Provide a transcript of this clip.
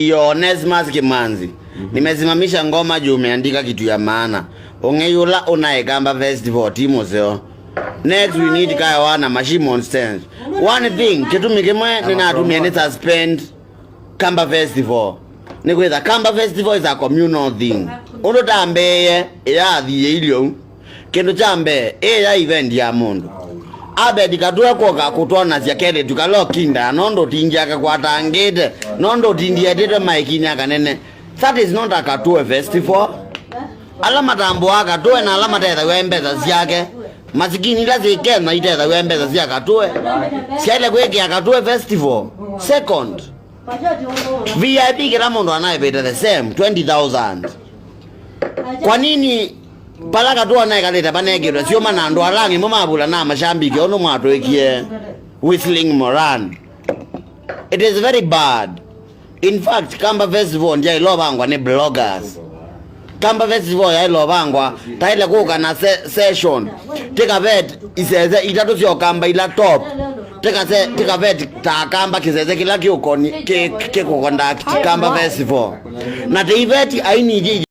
Yo Nesmas Kimanzi. Nimesimamisha ngoma juu umeandika kitu ya maana. Ongeyula unaekamba festival timo seo. Next we need kaya wana mashimon stands. One thing kitu mikimwe ninatumia ni suspend Kamba Festival. Nikweza Kamba Festival is a communal thing. Undo tambeye ya thiye ilio. Kindu chambe ya event ya mundu. Abe dikatue koka kutona cia kere tukalokinda nondo tinjaka kwatangite nondo tindietete maikini akanene. That is not a Katue festival. Alama tambo akatue na alama tetha wembeza ciake. Masikini ila zikena itetha wembeza cia Katue. Ciale kweke Katue festival. Second, VIP kila mundu anaipita the same 20,000. Kwa nini pala Katue anaekaleta panegirwa sio manando alangi mumabula na mashambiki ono mwatwekie Whistling Moran. It is very bad. In fact, Kamba Festival ndia ilobangwa ni bloggers. Kamba Festival ya ilobangwa taile kuka na session. Tika vet iseze itatu sio Kamba ila top. Tika vet ta Kamba kiseze kila kiuko ni ke conduct Kamba Festival. Na the event aini